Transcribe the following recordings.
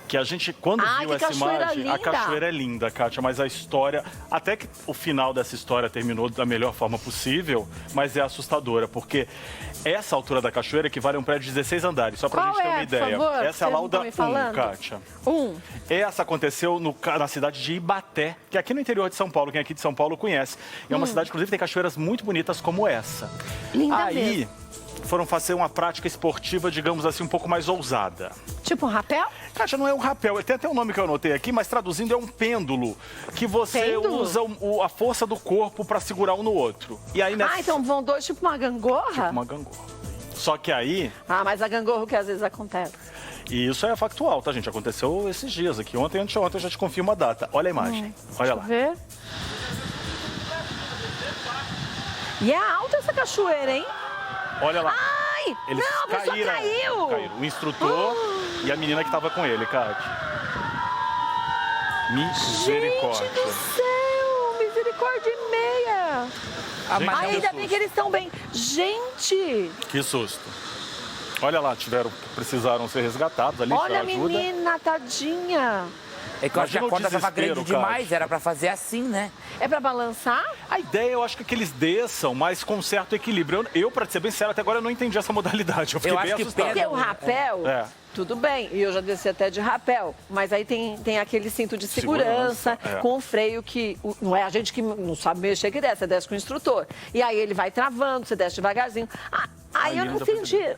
que a gente, quando viu essa imagem, a cachoeira é linda, Kátia, mas a história, até que o final dessa história terminou da melhor forma possível, mas é assustadora, porque essa altura da cachoeira equivale a um prédio de 16 andares, só pra gente ter uma ideia. Por favor, essa é a Lauda 1, Kátia. 1. Essa aconteceu na cidade de Ibaté, que é aqui no interior de São Paulo, quem é aqui de São Paulo conhece. É uma cidade, inclusive, tem cachoeiras muito bonitas como essa. Linda mesmo. Foram fazer uma prática esportiva, digamos assim, um pouco mais ousada. Tipo um rapel? Kátia, não é um rapel, tem até um nome que eu anotei aqui, mas traduzindo é um pêndulo, que você usa a força do corpo para segurar um no outro. E aí então vão dois, tipo uma gangorra? Tipo uma gangorra. Só que aí... mas a gangorra que às vezes acontece. E isso é factual, tá, gente? Aconteceu esses dias aqui, ontem e anteontem, eu já te confirmo a data. Olha a imagem, olha lá. Deixa eu ver. E é alta essa cachoeira, hein? Olha lá. Ai! Eles a pessoa caiu! O instrutor e a menina que estava com ele, Kátia. Misericórdia. Gente do céu! Misericórdia e meia! Ainda bem que eles estão bem. Gente! Que susto. Olha lá, precisaram ser resgatados ali. Olha a menina, tadinha. É que eu acho que a corda estava grande demais, era para fazer assim, né? É para balançar? A ideia, eu acho que eles desçam, mas com certo equilíbrio. Eu, para ser bem sério, até agora eu não entendi essa modalidade. Eu fiquei bem assustado. Porque o rapel, tudo bem, e eu já desci até de rapel, mas aí tem aquele cinto de segurança com o freio que não é a gente que não sabe mexer que desce, você desce com o instrutor. E aí ele vai travando, você desce devagarzinho. Aí eu não entendi.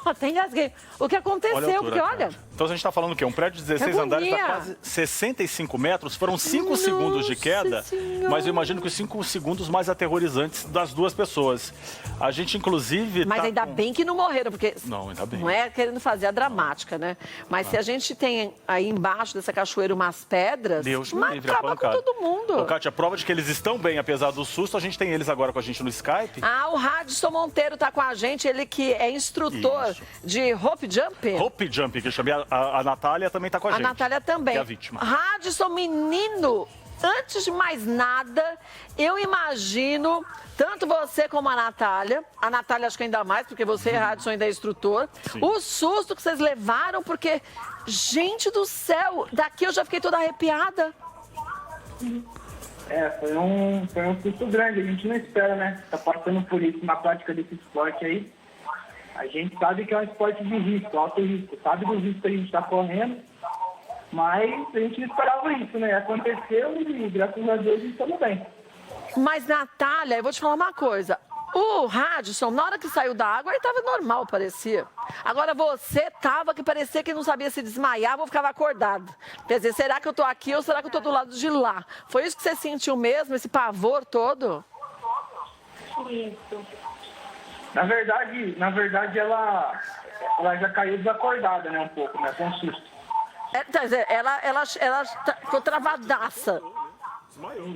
Até engasguei. O que aconteceu? Porque olha... Então a gente está falando o quê? Um prédio de 16 andares dá quase 65 metros. Foram 5 segundos de queda, mas eu imagino que os 5 segundos mais aterrorizantes das duas pessoas. A gente, inclusive... Mas ainda bem que não morreram, porque... Não, ainda bem. Não é querendo fazer a dramática, né? Mas se a gente tem aí embaixo dessa cachoeira umas pedras, acaba com todo mundo. Ô, Kátia, a prova de que eles estão bem, apesar do susto, a gente tem eles agora com a gente no Skype. O Radisson Monteiro está com a gente, ele que é instrutor de rope jump. Rope jump, que eu chamei. A Natália também está com a gente. A Natália também. Que é a vítima. Radisson, menino, antes de mais nada, eu imagino, tanto você como a Natália acho que ainda mais, porque você, Radisson, ainda é instrutor, o susto que vocês levaram, porque, gente do céu, daqui eu já fiquei toda arrepiada. Foi um susto grande, a gente não espera, né? Tá passando por isso na prática desse esporte aí. A gente sabe que é um esporte de risco, alto risco, sabe do risco que a gente está correndo, mas a gente não esperava isso, né? Aconteceu e graças a Deus estamos bem. Mas, Natália, eu vou te falar uma coisa. O Radisson, na hora que saiu da água, ele estava normal, parecia. Agora você tava que parecia que não sabia se desmaiava ou ficava acordado. Quer dizer, será que eu tô aqui ou será que eu tô do lado de lá? Foi isso que você sentiu mesmo, esse pavor todo? Isso. Na verdade ela já caiu desacordada, né, um pouco, né, com susto. Quer dizer, ela ficou travadaça.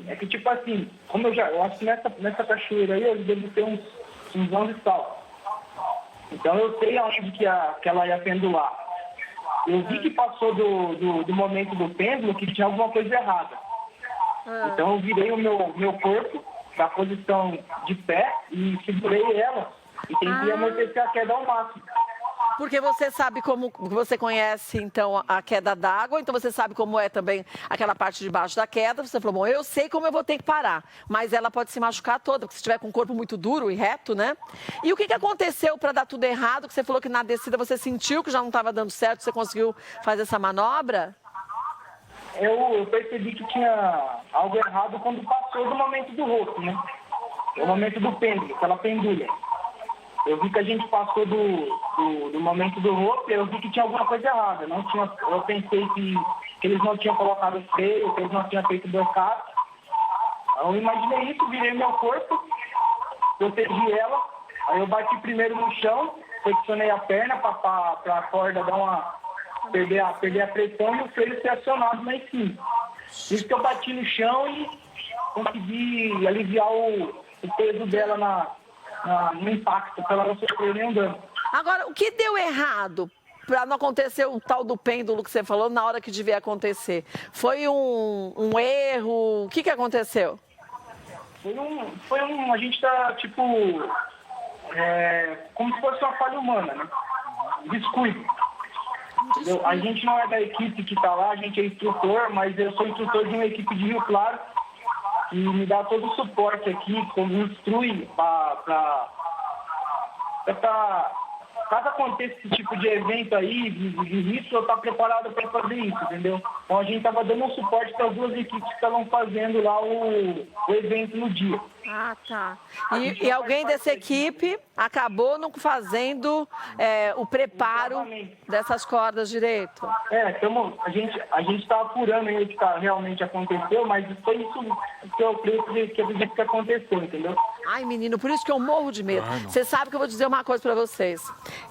É que, tipo assim, como eu acho que nessa cachoeira aí, eu devo ter uns 11 saltos. Então eu sei aonde que ela ia pendular. Eu vi que passou do momento do pêndulo que tinha alguma coisa errada. Então eu virei o meu corpo para posição de pé e segurei ela e tentei amortecer a queda ao máximo. Porque você sabe como, você conhece, então, a queda d'água, então você sabe como é também aquela parte de baixo da queda. Você falou, bom, eu sei como eu vou ter que parar, mas ela pode se machucar toda, porque se estiver com o corpo muito duro e reto, né? E o que aconteceu para dar tudo errado? Que você falou que na descida você sentiu que já não estava dando certo, você conseguiu fazer essa manobra? Eu percebi que tinha algo errado quando passou do momento do rosto, né? O momento do pêndulo, aquela pendulha. Eu vi que a gente passou do momento do rosto e eu vi que tinha alguma coisa errada. Eu pensei que eles não tinham colocado freio, que eles não tinham feito backup. Eu imaginei isso, virei meu corpo, protegi ela, aí eu bati primeiro no chão, flexionei a perna para a corda perder a pressão e o freio ser acionado lá em cima. Isso que eu bati no chão e consegui aliviar o peso dela no impacto, para ela não sofrer nenhum dano. Agora, o que deu errado para não acontecer o tal do pêndulo que você falou na hora que devia acontecer? Foi um erro? O que aconteceu? A gente tá, tipo, como se fosse uma falha humana, né? Descuido. Entendeu? A gente não é da equipe que está lá, a gente é instrutor, mas eu sou instrutor de uma equipe de Rio Claro que me dá todo o suporte aqui, como instrui para caso aconteça esse tipo de evento aí, de risco, eu estou preparado para fazer isso, entendeu? Então a gente estava dando um suporte para as duas equipes que estavam fazendo lá o evento no dia. Ah, tá. E alguém dessa equipe acabou não fazendo o preparo dessas cordas direito? A gente está apurando aí o que realmente aconteceu, mas foi isso que eu acredito que aconteceu, entendeu? Ai, menino, por isso que eu morro de medo. Você sabe que eu vou dizer uma coisa pra vocês.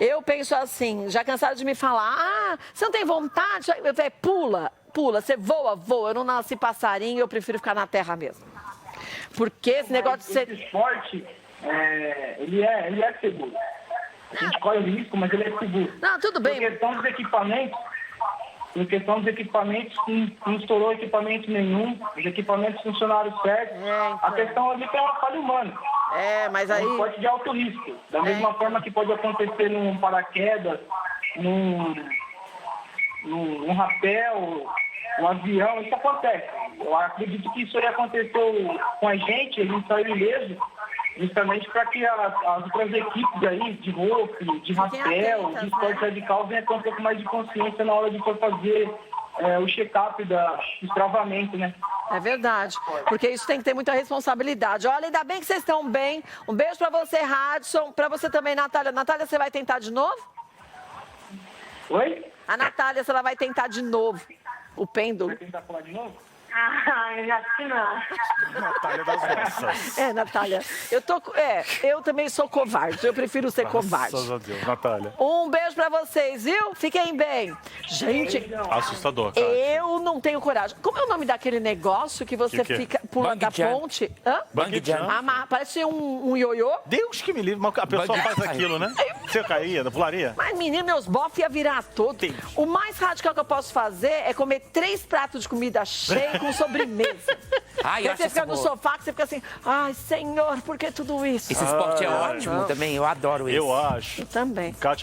Eu penso assim, já cansaram de me falar, você não tem vontade? Eu falei, pula, você voa. Eu não nasci passarinho, eu prefiro ficar na terra mesmo. Porque esse negócio de ser... Esse esporte, ele é seguro. A gente corre o risco, mas ele é seguro. Não, tudo bem. Em questão dos equipamentos, não estourou equipamento nenhum, os equipamentos funcionaram certo. Então. A questão ali é uma falha humana. Mas aí... É um esporte de alto risco. Da mesma forma que pode acontecer num paraquedas, num rapel, um avião, isso acontece. Eu acredito que isso aí aconteceu com a gente saiu ileso, justamente para que as outras equipes aí, de rope, de rapel, de esporte radical, venham ter um pouco mais de consciência na hora de for fazer o check-up do travamento, né? É verdade, porque isso tem que ter muita responsabilidade. Olha, ainda bem que vocês estão bem. Um beijo pra você, Radisson, pra você também, Natália. Natália, você vai tentar de novo? Oi? A Natália, ela vai tentar de novo o pêndulo. Vai tentar falar de novo? Eu acho que não. Natália das nossas. Natália, eu também sou covarde, eu prefiro ser covarde. Graças a Deus, Natália. Um beijo pra vocês, viu? Fiquem bem. Gente, Assustador, cara. eu não tenho coragem. Como é o nome daquele negócio que você fica pulando da ponte? Hã? Bungee jump. Parece um ioiô. Deus que me livre, mas a pessoa faz aquilo, né? Você caía, pularia? Mas, menino, meus bofs iam virar todo. O mais radical que eu posso fazer é comer 3 pratos de comida cheia com sobremesa. Ai, Aí você fica no sofá, que você fica assim, ai, Senhor, por que tudo isso? Esse esporte é ótimo também, eu adoro isso. Eu acho. Eu também. Kátia,